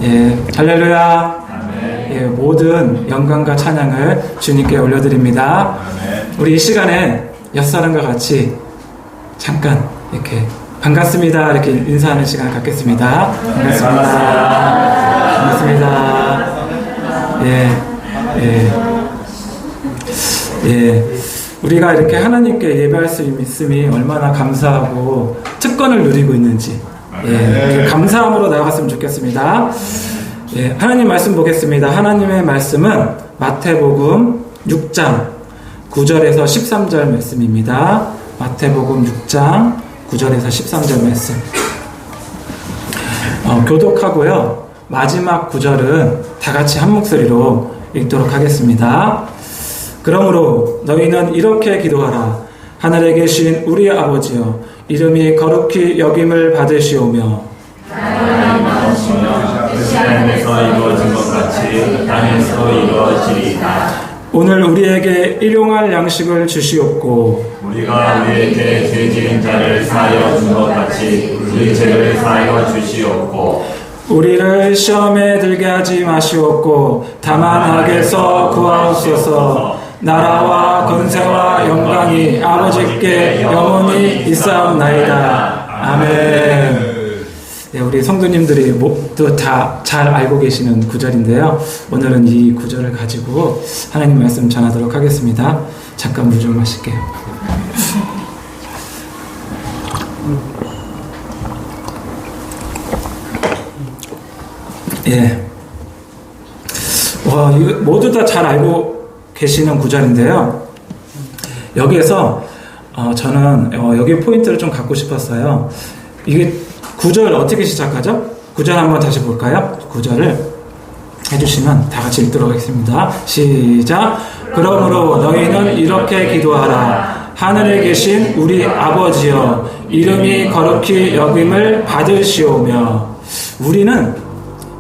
예, 할렐루야. 예, 모든 영광과 찬양을 주님께 올려드립니다. 우리 이 시간에 옆사람과 같이 잠깐 이렇게 반갑습니다 이렇게 인사하는 시간 갖겠습니다. 반갑습니다. 반갑습니다. 우리가 이렇게 하나님께 예배할 수 있음이 얼마나 감사하고 특권을 누리고 있는지 감사함으로 나아갔으면 좋겠습니다. 하나님 말씀 보겠습니다. 하나님의 말씀은 마태복음 6장 9절에서 13절 말씀입니다. 마태복음 6장 9절에서 13절 말씀. 교독하고요. 마지막 9절은 다 같이 한 목소리로 읽도록 하겠습니다. 그러므로 너희는 이렇게 기도하라. 하늘에 계신 우리 아버지여, 이름이 거룩히 여김을 받으시오며 나라가 임하시며 뜻이 하늘에서 이루어진 것 같이 땅에서 이루어지리이다. 오늘 우리에게 일용할 양식을 주시옵고 우리가 우리에게 죄 지은 자를 사하여 준 것 같이 우리 죄를 사하여 주시옵고 우리를 시험에 들게 하지 마시옵고 다만 악에서 구하옵소서. 나라와 권세와 영광이 아버지께 영원히 있사옵나이다. 아멘. 우리 성도님들이 모두 다 잘 알고 계시는 구절인데요. 오늘은 이 구절을 가지고 하나님 말씀 전하도록 하겠습니다. 잠깐 물 좀 마실게요. 이거 모두 다 잘 알고 계시는 구절인데요. 여기에서 저는 여기 포인트를 좀 갖고 싶었어요. 이게 구절 어떻게 시작하죠? 구절 한번 다시 볼까요? 구절을 해주시면 다 같이 읽도록 하겠습니다. 시작. 그러므로 너희는 이렇게 기도하라. 하늘에 계신 우리 아버지여, 이름이 거룩히 여김을 받으시오며. 우리는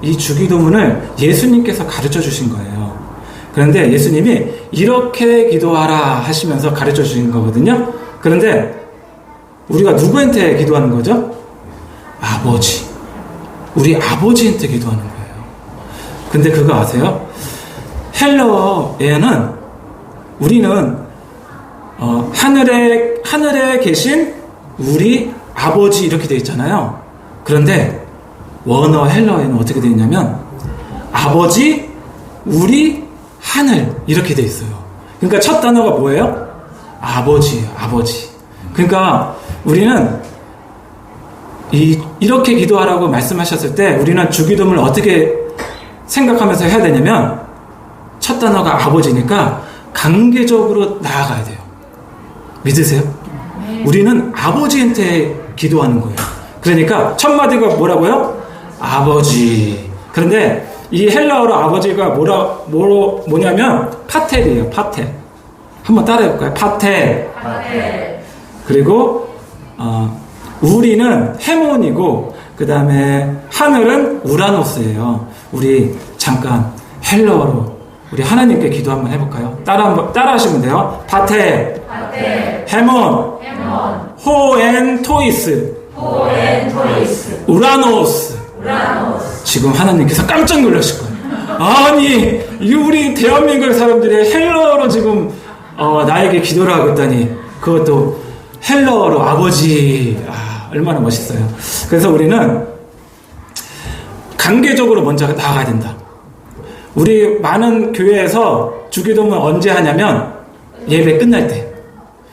이 주기도문을 예수님께서 가르쳐 주신 거예요. 그런데 예수님이 이렇게 기도하라 하시면서 가르쳐 주신 거거든요. 그런데 우리가 누구한테 기도하는 거죠? 아버지. 우리 아버지한테 기도하는 거예요. 근데 그거 아세요? 헬러어에는 우리는 하늘에 계신 우리 아버지 이렇게 되어 있잖아요. 그런데 원어 헬러어에는 어떻게 되어 있냐면 아버지, 우리, 하늘 이렇게 되어 있어요. 그러니까 첫 단어가 뭐예요? 아버지예요. 아버지. 그러니까 우리는 이렇게 기도하라고 말씀하셨을 때 우리는 주기도문을 어떻게 생각하면서 해야 되냐면 첫 단어가 아버지니까 관계적으로 나아가야 돼요. 믿으세요? 우리는 아버지한테 기도하는 거예요. 그러니까 첫 마디가 뭐라고요? 아버지. 그런데 이 헬라어로 아버지가 뭐냐면 파텔이에요. 파텔. 한번 따라해볼까요? 파텔. 그리고 우리는 헤몬이고 그 다음에 하늘은 우라노스예요. 우리 잠깐 헬라어로 우리 하나님께 기도 한번 해볼까요? 따라하시면 돼요. 파텔, 헤몬, 호엔토이스, 우라노스. 지금 하나님께서 깜짝 놀라실 거예요. 아니, 우리 대한민국 사람들이 헬라어로 지금 나에게 기도를 하고 있다니, 그것도 헬라어로 아버지. 얼마나 멋있어요. 그래서 우리는 관계적으로 먼저 나아가야 된다. 우리 많은 교회에서 주기도문 언제 하냐면 예배 끝날 때.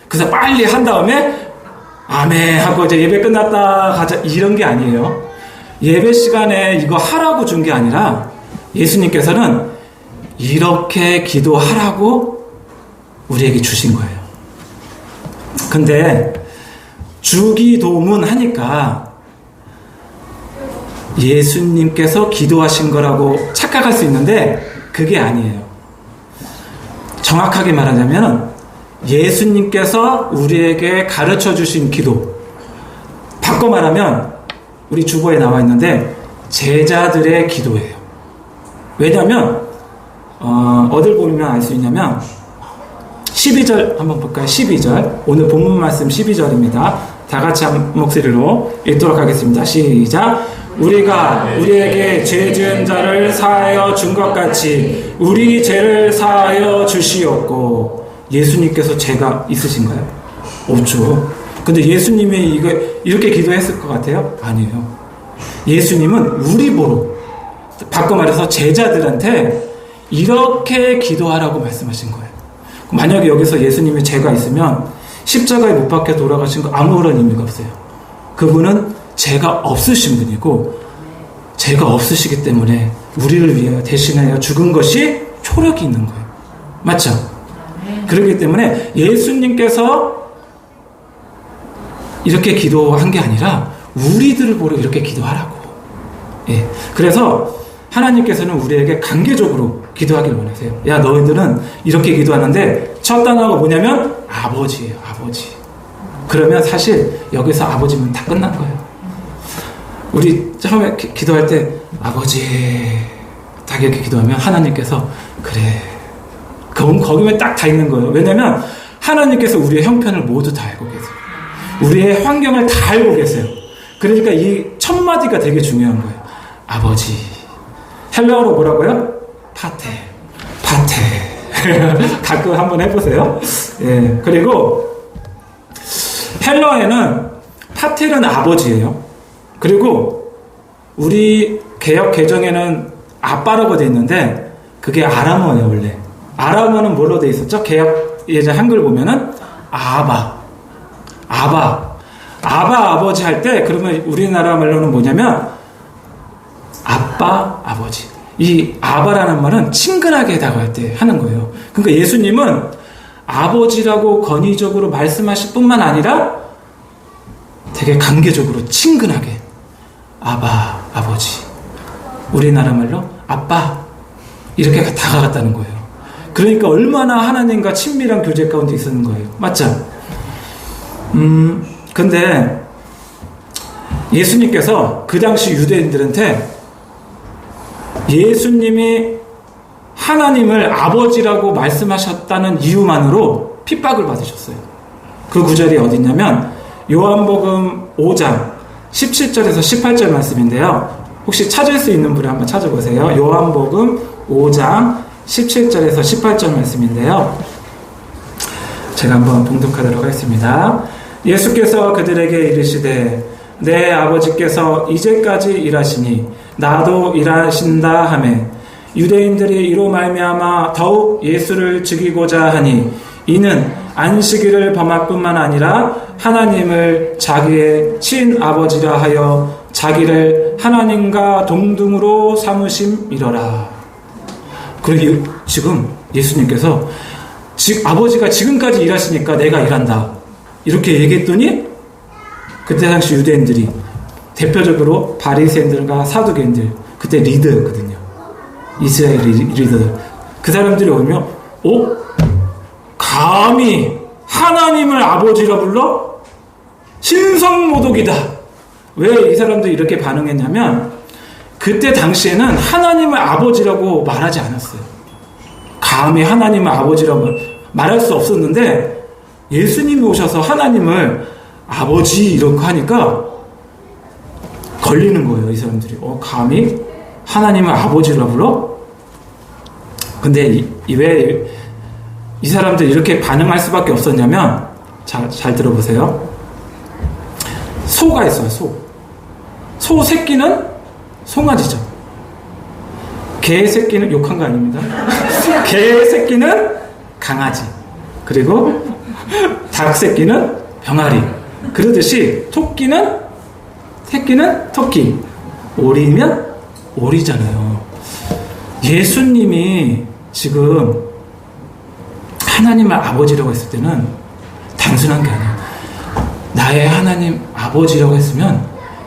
그래서 빨리 한 다음에 아멘 하고 이제 예배 끝났다 가자 이런 게 아니에요. 예배 시간에 이거 하라고 준 게 아니라 예수님께서는 이렇게 기도하라고 우리에게 주신 거예요. 근데 주기도문 하니까 예수님께서 기도하신 거라고 착각할 수 있는데 그게 아니에요. 정확하게 말하자면 예수님께서 우리에게 가르쳐 주신 기도, 바꿔 말하면 우리 주보에 나와 있는데 제자들의 기도예요. 왜냐하면 어딜 보면 알 수 있냐면 12절 한번 볼까요? 12절. 오늘 본문 말씀 12절입니다. 다 같이 한 목소리로 읽도록 하겠습니다. 시작. 우리가 우리에게 죄 지은 자를 사하여 준 것 같이 우리 죄를 사하여 주시옵고. 예수님께서 죄가 있으신가요? 없죠. 근데 예수님이 이렇게 기도했을 것 같아요? 아니에요. 예수님은 우리 보러, 바꿔 말해서 제자들한테 이렇게 기도하라고 말씀하신 거예요. 만약에 여기서 예수님의 죄가 있으면 십자가에 못 박혀 돌아가신 거 아무런 의미가 없어요. 그분은 죄가 없으신 분이고 죄가 없으시기 때문에 우리를 위하여 대신하여 죽은 것이 효력이 있는 거예요. 맞죠? 그렇기 때문에 예수님께서 이렇게 기도한 게 아니라 우리들을 보러 이렇게 기도하라고. 예. 그래서 하나님께서는 우리에게 강제적으로 기도하길 원하세요. 야, 너희들은 이렇게 기도하는데 첫 단어가 뭐냐면 아버지예요. 아버지. 그러면 사실 여기서 아버지면 다 끝난 거예요. 우리 처음에 기도할 때 아버지 딱 이렇게 기도하면 하나님께서 그래. 거기면 딱 다 있는 거예요. 왜냐면 하나님께서 우리의 형편을 모두 다 알고 계세요. 우리의 환경을 다 알고 계세요. 그러니까 이 첫 마디가 되게 중요한 거예요. 아버지. 헬라어로 뭐라고요? 파테. 가끔 한번 해보세요. 예. 그리고 헬라어에는 파텔은 아버지예요. 그리고 우리 개역 개정에는 아빠라고 돼 있는데 그게 아람어예요, 원래. 아람어는 뭘로 돼 있었죠? 개역 예전 한글 보면은 아바 아버지 할 때 그러면 우리나라 말로는 뭐냐면 아빠 아버지. 이 아바라는 말은 친근하게 다가갈 때 하는 거예요. 그러니까 예수님은 아버지라고 권위적으로 말씀하실 뿐만 아니라 되게 관계적으로 친근하게 아바 아버지. 우리나라 말로 아빠 이렇게 다가갔다는 거예요. 그러니까 얼마나 하나님과 친밀한 교제 가운데 있었는 거예요. 맞죠? 근데 예수님께서 그 당시 유대인들한테 예수님이 하나님을 아버지라고 말씀하셨다는 이유만으로 핍박을 받으셨어요. 그 구절이 어디냐면 요한복음 5장 17절에서 18절 말씀인데요. 혹시 찾을 수 있는 분이 한번 찾아보세요. 요한복음 5장 17절에서 18절 말씀인데요. 제가 한번 봉독하도록 하겠습니다. 예수께서 그들에게 이르시되 내 아버지께서 이제까지 일하시니 나도 일하신다 하매 유대인들이 이로 말미암아 더욱 예수를 죽이고자 하니 이는 안식일을 범할 뿐만 아니라 하나님을 자기의 친아버지라 하여 자기를 하나님과 동등으로 삼으심이러라. 그리고 지금 예수님께서 아버지가 지금까지 일하시니까 내가 일한다 이렇게 얘기했더니 그때 당시 유대인들이 대표적으로 바리새인들과 사두개인들 그때 리더였거든요. 이스라엘 리더들. 그 사람들이 오면 감히 하나님을 아버지라 불러? 신성모독이다. 왜 이 사람들이 이렇게 반응했냐면 그때 당시에는 하나님을 아버지라고 말하지 않았어요. 감히 하나님을 아버지라고 말할 수 없었는데 예수님이 오셔서 하나님을 아버지 이렇게 하니까 걸리는 거예요. 이 사람들이. 감히 하나님을 아버지라 불러? 근데 왜 이 사람들이 이렇게 반응할 수밖에 없었냐면 잘 들어보세요. 소가 있어요. 소 새끼는 송아지죠. 개 새끼는 욕한 거 아닙니다. 개 새끼는 강아지. 그리고 닭 새끼는 병아리. 그러듯이 새끼는 토끼. 오리면 오리잖아요. 예수님이 지금 하나님을 아버지라고 했을 때는 단순한 게 아니에요. 나의 하나님 아버지라고 했으면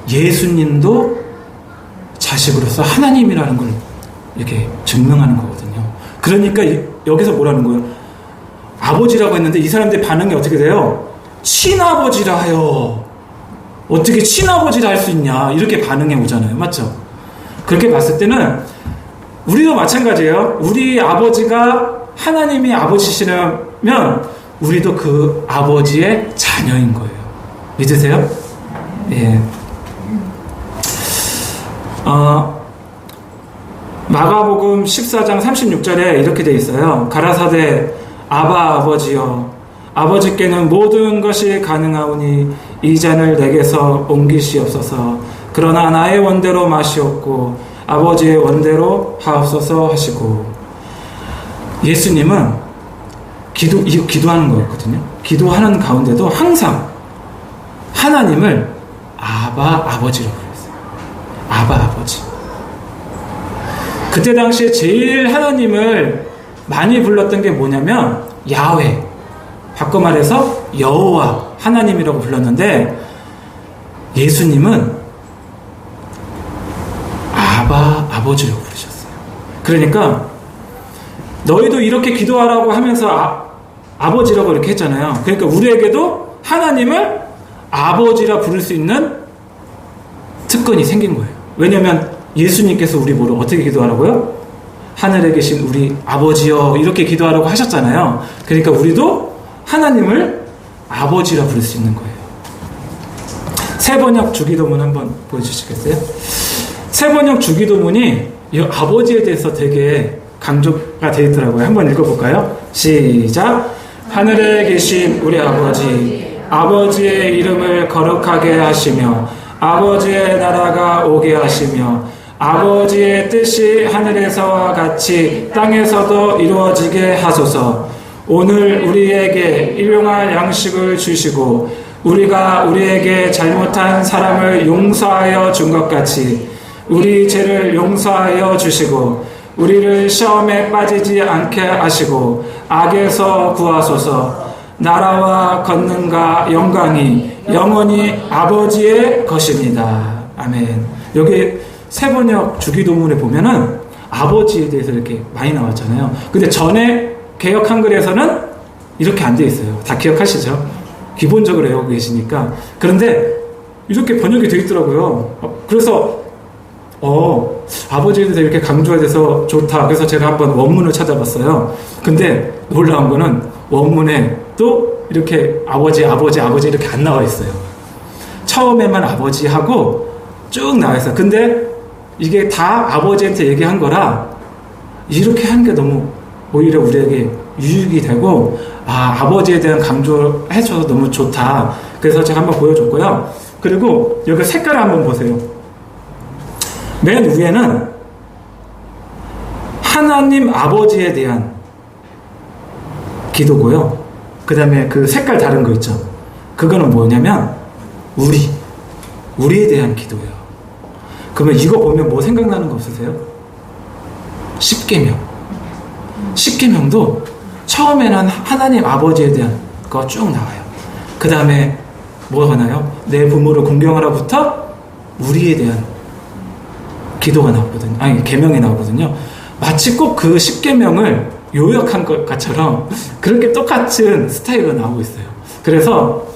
예수님도 자식으로서 하나님이라는 걸 이렇게 증명하는 거거든요. 그러니까 여기서 뭐라는 거예요? 아버지라고 했는데 이 사람들의 반응이 어떻게 돼요? 친아버지라 하여. 어떻게 친아버지라 할 수 있냐 이렇게 반응해 오잖아요. 맞죠? 그렇게 봤을 때는 우리도 마찬가지예요. 우리 아버지가 하나님이 아버지시라면 우리도 그 아버지의 자녀인 거예요. 믿으세요? 예. 마가복음 14장 36절에 이렇게 되어 있어요. 가라사대 아바 아버지여 아버지께는 모든 것이 가능하오니 이 잔을 내게서 옮기시옵소서. 그러나 나의 원대로 마시옵고 아버지의 원대로 하옵소서 하시고, 예수님은 기도하는 거였거든요. 기도하는 가운데도 항상 하나님을 아버지라고 그랬어요. 아버지. 그때 당시에 제일 하나님을 많이 불렀던 게 뭐냐면 야훼, 바꿔 말해서 여호와 하나님이라고 불렀는데, 예수님은 아버지라고 부르셨어요. 그러니까 너희도 이렇게 기도하라고 하면서 아버지라고 이렇게 했잖아요. 그러니까 우리에게도 하나님을 아버지라 부를 수 있는 특권이 생긴 거예요. 왜냐하면 예수님께서 우리 보러 어떻게 기도하라고요? 하늘에 계신 우리 아버지여 이렇게 기도하라고 하셨잖아요. 그러니까 우리도 하나님을 아버지라 부를 수 있는 거예요. 세번역 주기도문 한번 보여주시겠어요? 세번역 주기도문이 이 아버지에 대해서 되게 강조가 되어 있더라고요. 한번 읽어볼까요? 시작. 하늘에 계신 우리 아버지, 아버지의 이름을 거룩하게 하시며 아버지의 나라가 오게 하시며 아버지의 뜻이 하늘에서와 같이 땅에서도 이루어지게 하소서. 오늘 우리에게 일용할 양식을 주시고 우리가 우리에게 잘못한 사람을 용서하여 준 것 같이 우리 죄를 용서하여 주시고 우리를 시험에 빠지지 않게 하시고 악에서 구하소서. 나라와 권능과 영광이 영원히 아버지의 것입니다. 아멘. 여기 세번역 주기도문에 보면은 아버지에 대해서 이렇게 많이 나왔잖아요. 근데 전에 개역 한글에서는 이렇게 안 돼 있어요. 다 기억하시죠? 기본적으로 외우고 계시니까. 그런데 이렇게 번역이 되어 있더라고요. 그래서 아버지에 대해서 이렇게 강조가 돼서 좋다. 그래서 제가 한번 원문을 찾아봤어요. 근데 놀라운 거는 원문에 또 이렇게 아버지 이렇게 안 나와 있어요. 처음에만 아버지하고 쭉 나와 있어요. 근데 이게 다 아버지한테 얘기한 거라 이렇게 한 게 너무 오히려 우리에게 유익이 되고, 아버지에 대한 강조해줘서 너무 좋다. 그래서 제가 한번 보여줬고요. 그리고 여기 색깔을 한번 보세요. 맨 위에는 하나님 아버지에 대한 기도고요. 그 다음에 그 색깔 다른 거 있죠. 그거는 뭐냐면 우리에 대한 기도예요. 그러면 이거 보면 뭐 생각나는 거 없으세요? 십계명도 처음에는 하나님 아버지에 대한 거 쭉 나와요. 그 다음에 뭐가 나요? 내 부모를 공경하라부터 우리에 대한 기도가 나오거든요. 계명이 나오거든요. 마치 꼭 그 십계명을 요약한 것처럼 그렇게 똑같은 스타일로 나오고 있어요. 그래서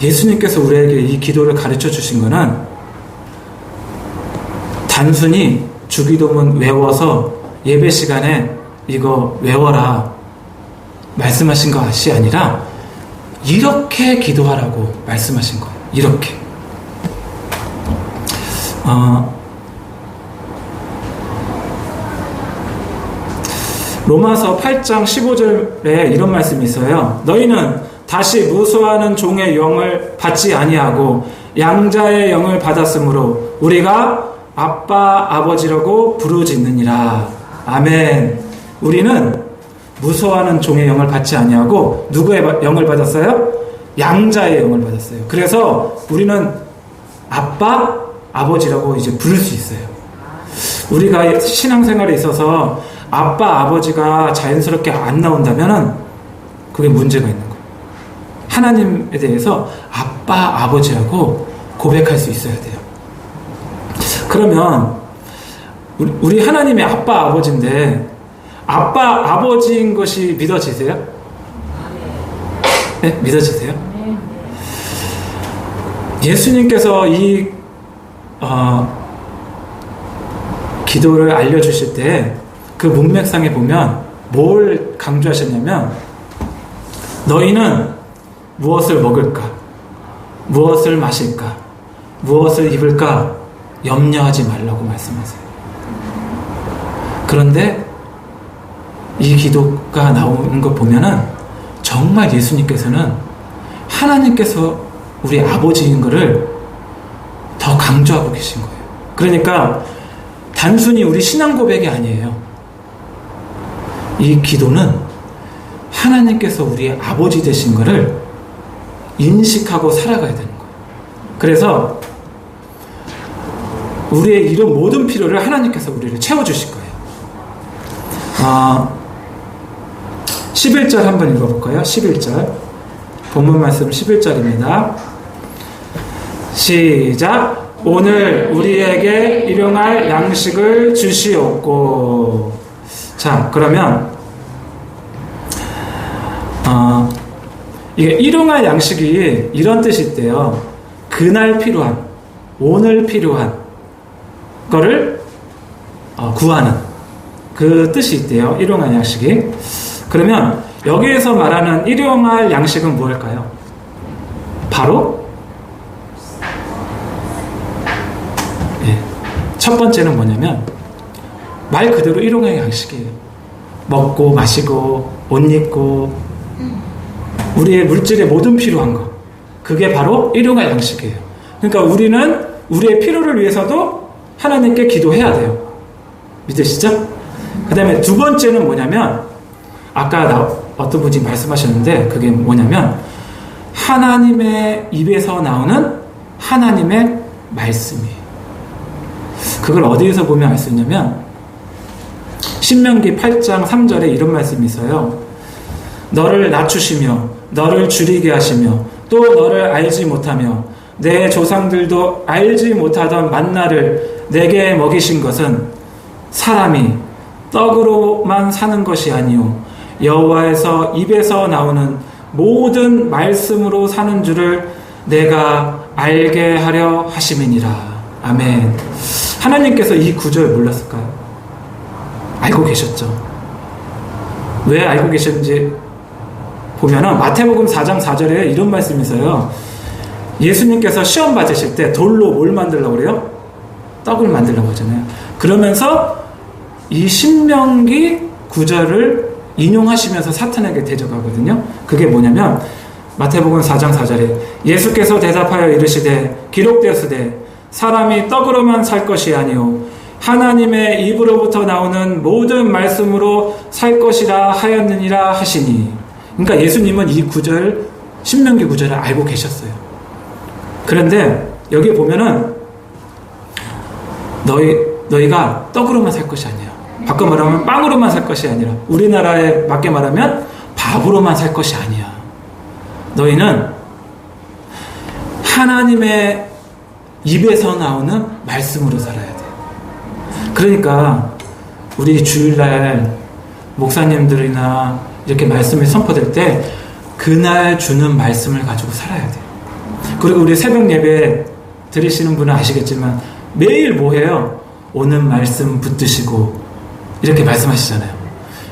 예수님께서 우리에게 이 기도를 가르쳐 주신 거는 단순히 주기도문 외워서 예배 시간에 이거 외워라 말씀하신 것이 아니라 이렇게 기도하라고 말씀하신 거예요. 이렇게. 로마서 8장 15절에 이런 말씀이 있어요. 너희는 다시 무수하는 종의 영을 받지 아니하고 양자의 영을 받았으므로 우리가 아빠 아버지라고 부르짖느니라. 아멘. 우리는 무서워하는 종의 영을 받지 아니하고 누구의 영을 받았어요? 양자의 영을 받았어요. 그래서 우리는 아빠 아버지라고 이제 부를 수 있어요. 우리가 신앙생활에 있어서 아빠 아버지가 자연스럽게 안 나온다면은 그게 문제가 있는 거예요. 하나님에 대해서 아빠 아버지라고 고백할 수 있어야 돼요. 그러면 우리 하나님의 아빠 아버지인데 아빠 아버지인 것이 믿어지세요? 네? 믿어지세요? 예수님께서 이 기도를 알려주실 때 그 문맥상에 보면 뭘 강조하셨냐면 너희는 무엇을 먹을까? 무엇을 마실까? 무엇을 입을까 염려하지 말라고 말씀하세요. 그런데 이 기도가 나오는 거 보면은 정말 예수님께서는 하나님께서 우리 아버지인 것을 더 강조하고 계신 거예요. 그러니까 단순히 우리 신앙 고백이 아니에요. 이 기도는 하나님께서 우리의 아버지 되신 것을 인식하고 살아가야 되는 거예요. 그래서 우리의 이런 모든 필요를 하나님께서 우리를 채워주실 거예요. 11절 한번 읽어볼까요? 11절 본문 말씀 11절입니다. 시작. 오늘 우리에게 일용할 양식을 주시옵고. 자, 그러면 이게 일용할 양식이 이런 뜻이 있대요. 그날 필요한, 오늘 필요한 거를 구하는 그 뜻이 있대요. 일용할 양식이. 그러면 여기에서 말하는 일용할 양식은 무엇일까요? 바로 첫 번째는 뭐냐면 말 그대로 일용할 양식이에요. 먹고 마시고 옷 입고 우리의 물질의 모든 필요한 거, 그게 바로 일용할 양식이에요. 그러니까 우리는 우리의 필요를 위해서도 하나님께 기도해야 돼요. 믿으시죠? 그 다음에 두 번째는 뭐냐면 아까 어떤 분이 말씀하셨는데 그게 뭐냐면 하나님의 입에서 나오는 하나님의 말씀이에요. 그걸 어디에서 보면 알 수 있냐면 신명기 8장 3절에 이런 말씀이 있어요. 너를 낮추시며 너를 줄이게 하시며 또 너를 알지 못하며 내 조상들도 알지 못하던 만나를 내게 먹이신 것은 사람이 떡으로만 사는 것이 아니요 여호와에서 입에서 나오는 모든 말씀으로 사는 줄을 내가 알게 하려 하심이니라. 아멘. 하나님께서 이 구절 몰랐을까요? 알고 계셨죠. 왜 알고 계셨는지 보면은 마태복음 4장 4절에 이런 말씀이 있어요. 예수님께서 시험 받으실 때 돌로 뭘 만들려고 그래요? 떡을 만들려고 하잖아요. 그러면서 이 신명기 구절을 인용하시면서 사탄에게 대적하거든요. 그게 뭐냐면 마태복음 4장 4절에 예수께서 대답하여 이르시되 기록되었으되 사람이 떡으로만 살 것이 아니요 하나님의 입으로부터 나오는 모든 말씀으로 살 것이라 하였느니라 하시니. 그러니까 예수님은 이 구절 신명기 구절을 알고 계셨어요. 그런데 여기 보면은 너희가 떡으로만 살 것이 아니야. 바꿔 말하면 빵으로만 살 것이 아니라 우리나라에 맞게 말하면 밥으로만 살 것이 아니야. 너희는 하나님의 입에서 나오는 말씀으로 살아야 돼. 그러니까 우리 주일날 목사님들이나 이렇게 말씀이 선포될 때 그날 주는 말씀을 가지고 살아야 돼. 그리고 우리 새벽 예배 드리시는 분은 아시겠지만 매일 뭐 해요? 오는 말씀 붙드시고 이렇게 말씀하시잖아요.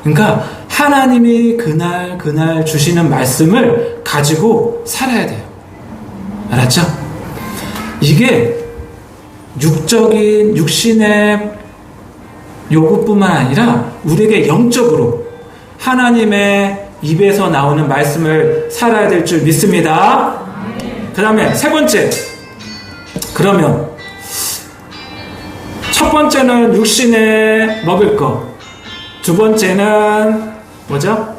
그러니까 하나님이 그날 주시는 말씀을 가지고 살아야 돼요. 알았죠? 이게 육적인 육신의 요구뿐만 아니라 우리에게 영적으로 하나님의 입에서 나오는 말씀을 살아야 될 줄 믿습니다. 그 다음에 세 번째, 그러면 첫 번째는 육신에 먹을 것, 두 번째는 뭐죠?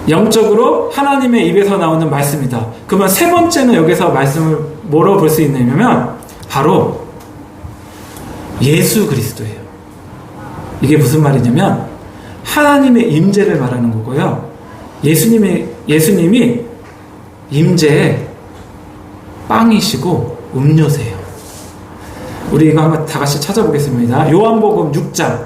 영적으로 하나님의 입에서 나오는 말씀이다. 그러면 세 번째는 여기서 말씀을 뭐로 볼 수 있냐면 바로 예수 그리스도예요. 이게 무슨 말이냐면 하나님의 임재를 말하는 거고요. 예수님이 임재의 빵이시고 음료세요. 우리 이거 한번 다 같이 찾아보겠습니다. 요한복음 6장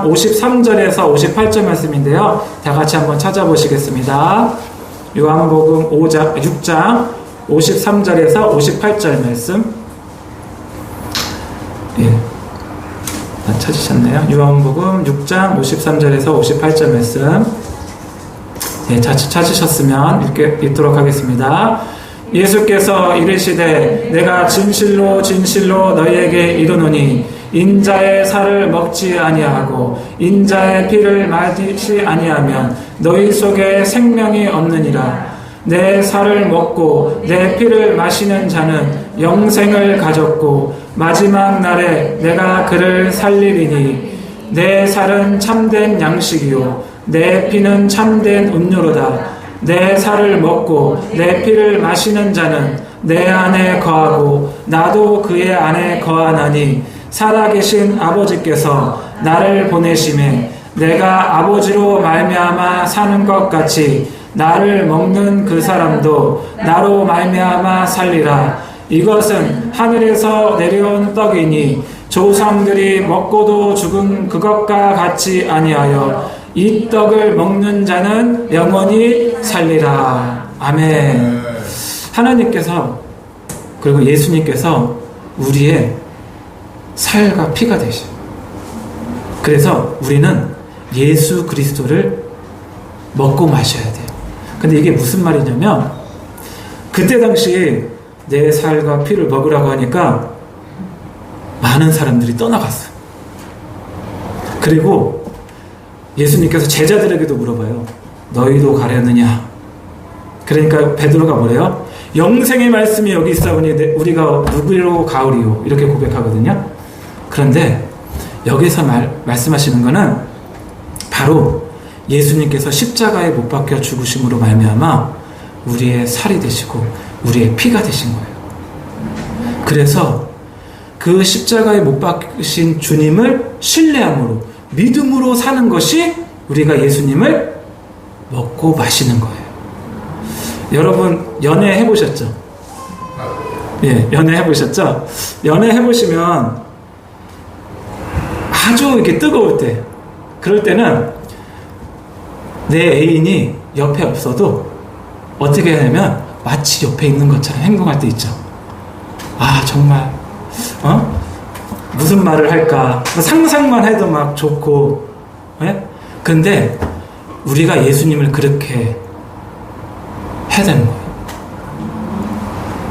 53절에서 58절 말씀인데요. 다 같이 한번 찾아보시겠습니다. 요한복음 6장 53절에서 58절 말씀. 예. 찾으셨나요? 요한복음 6장 53절에서 58절 말씀. 네, 찾으셨으면 읽도록 하겠습니다. 예수께서 이르시되 내가 진실로 진실로 너희에게 이르노니 인자의 살을 먹지 아니하고 인자의 피를 마시지 아니하면 너희 속에 생명이 없느니라. 내 살을 먹고 내 피를 마시는 자는 영생을 가졌고 마지막 날에 내가 그를 살리리니 내 살은 참된 양식이요 내 피는 참된 음료로다. 내 살을 먹고 내 피를 마시는 자는 내 안에 거하고 나도 그의 안에 거하나니 살아계신 아버지께서 나를 보내심에 내가 아버지로 말미암아 사는 것 같이 나를 먹는 그 사람도 나로 말미암아 살리라. 이것은 하늘에서 내려온 떡이니 조상들이 먹고도 죽은 그것과 같이 아니하여 이 떡을 먹는 자는 영원히 살리라. 아멘. 하나님께서 그리고 예수님께서 우리의 살과 피가 되셔. 그래서 우리는 예수 그리스도를 먹고 마셔야 돼요. 근데 이게 무슨 말이냐면 그때 당시 내 살과 피를 먹으라고 하니까 많은 사람들이 떠나갔어요. 그리고 예수님께서 제자들에게도 물어봐요. 너희도 가려느냐? 그러니까 베드로가 뭐래요? 영생의 말씀이 여기 있사오니 우리가 누구로 가오리요? 이렇게 고백하거든요. 그런데 여기서 말씀하시는 거는 바로 예수님께서 십자가에 못 박혀 죽으심으로 말미암아 우리의 살이 되시고 우리의 피가 되신 거예요. 그래서 그 십자가에 못 박히신 주님을 신뢰함으로 믿음으로 사는 것이 우리가 예수님을 먹고 마시는 거예요. 여러분 연애 해보셨죠? 예, 연애 해보셨죠? 연애 해보시면 아주 이렇게 뜨거울 때, 그럴 때는 내 애인이 옆에 없어도 어떻게 하냐면 마치 옆에 있는 것처럼 행동할 때 있죠. 아 정말 무슨 말을 할까 상상만 해도 막 좋고. 예? 근데 우리가 예수님을 그렇게 해야 되는 거예요.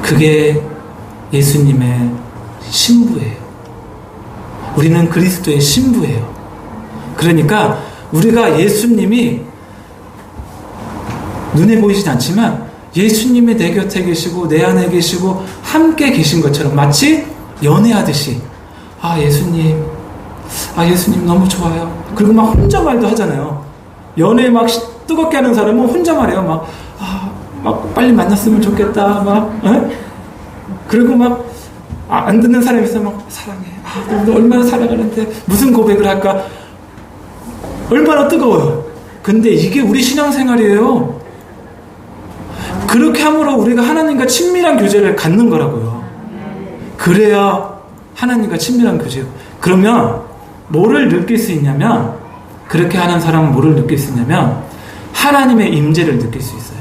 그게 예수님의 신부예요. 우리는 그리스도의 신부예요. 그러니까 우리가 예수님이 눈에 보이진 않지만 예수님이 내 곁에 계시고 내 안에 계시고 함께 계신 것처럼 마치 연애하듯이 예수님 너무 좋아요. 그리고 막 혼자 말도 하잖아요. 연애 막 뜨겁게 하는 사람은 혼자 말해요. 막 빨리 만났으면 좋겠다. 그리고 막 안 듣는 사람이 있어 막 사랑해. 너 얼마나 사랑하는데 무슨 고백을 할까? 얼마나 뜨거워요. 근데 이게 우리 신앙생활이에요. 그렇게 함으로 우리가 하나님과 친밀한 교제를 갖는 거라고요. 그래야 하나님과 친밀한 교제. 그러면 뭐를 느낄 수 있냐면, 그렇게 하는 사람은 뭐를 느낄 수 있냐면 하나님의 임재를 느낄 수 있어요.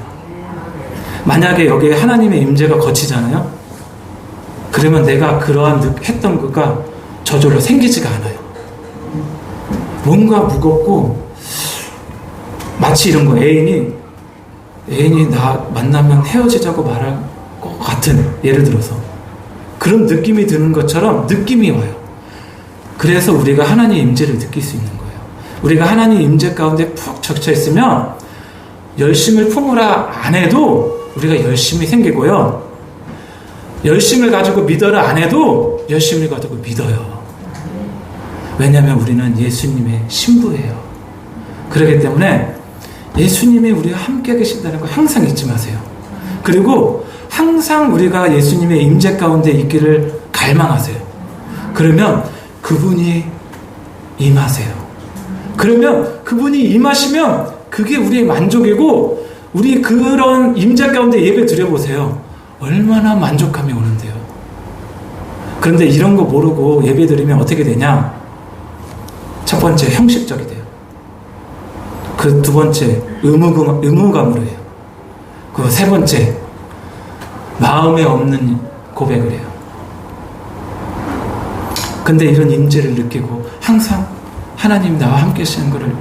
만약에 여기에 하나님의 임재가 거치잖아요. 그러면 내가 했던 거가 저절로 생기지가 않아요. 뭔가 무겁고 마치 이런 거, 애인이 나 만나면 헤어지자고 말할 것 같은, 예를 들어서 그런 느낌이 드는 것처럼 느낌이 와요. 그래서 우리가 하나님의 임재를 느낄 수 있는 거예요. 우리가 하나님의 임재 가운데 푹 적쳐 있으면 열심을 품으라 안 해도 우리가 열심이 생기고요. 열심을 가지고 믿어라 안 해도 열심을 가지고 믿어요. 왜냐하면 우리는 예수님의 신부예요. 그렇기 때문에 예수님이 우리와 함께 계신다는 거 항상 잊지 마세요. 그리고 항상 우리가 예수님의 임재 가운데 있기를 갈망하세요. 그러면 그분이 임하세요. 그러면 그분이 임하시면 그게 우리의 만족이고, 우리 그런 임재 가운데 예배 드려보세요. 얼마나 만족감이 오는데요. 그런데 이런 거 모르고 예배 드리면 어떻게 되냐? 첫 번째 형식적이 돼요. 그 두 번째 의무감으로 해요. 그 세 번째 마음에 없는 고백을 해요. 근데 이런 임재를 느끼고 항상 하나님 나와 함께 하시는 것을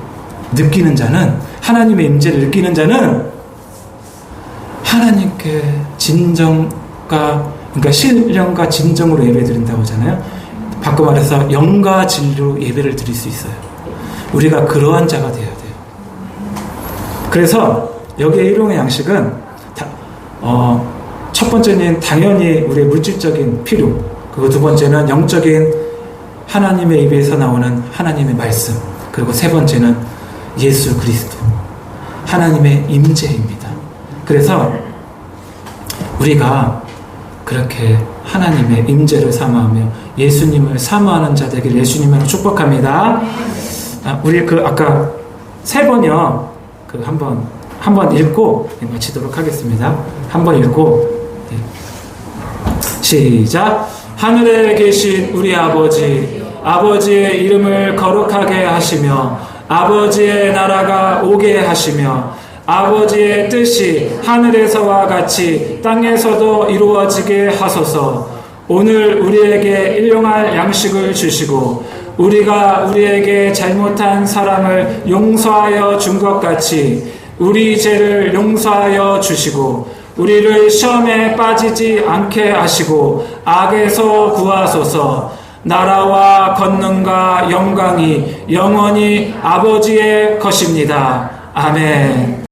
느끼는 자는 하나님의 임재를 느끼는 자는 하나님께 진정과, 그러니까 신령과 진정으로 예배드린다고 하잖아요. 바꿔 말해서 영과 진리로 예배를 드릴 수 있어요. 우리가 그러한 자가 되어야 돼요. 그래서 여기에 일용의 양식은 첫 번째는 당연히 우리의 물질적인 필요, 그리고 두 번째는 영적인 하나님의 입에서 나오는 하나님의 말씀, 그리고 세 번째는 예수 그리스도 하나님의 임재입니다. 그래서 우리가 그렇게 하나님의 임재를 사모하며 예수님을 사모하는 자 되길 예수님으로 축복합니다. 우리 아까 세 번이요. 한번 읽고 마치도록 하겠습니다. 한번 읽고 시작. 하늘에 계신 우리 아버지의 이름을 거룩하게 하시며 아버지의 나라가 오게 하시며 아버지의 뜻이 하늘에서와 같이 땅에서도 이루어지게 하소서. 오늘 우리에게 일용할 양식을 주시고 우리가 우리에게 잘못한 사람을 용서하여 준 것 같이 우리 죄를 용서하여 주시고 우리를 시험에 빠지지 않게 하시고 악에서 구하소서. 나라와 권능과 영광이 영원히 아버지의 것입니다. 아멘.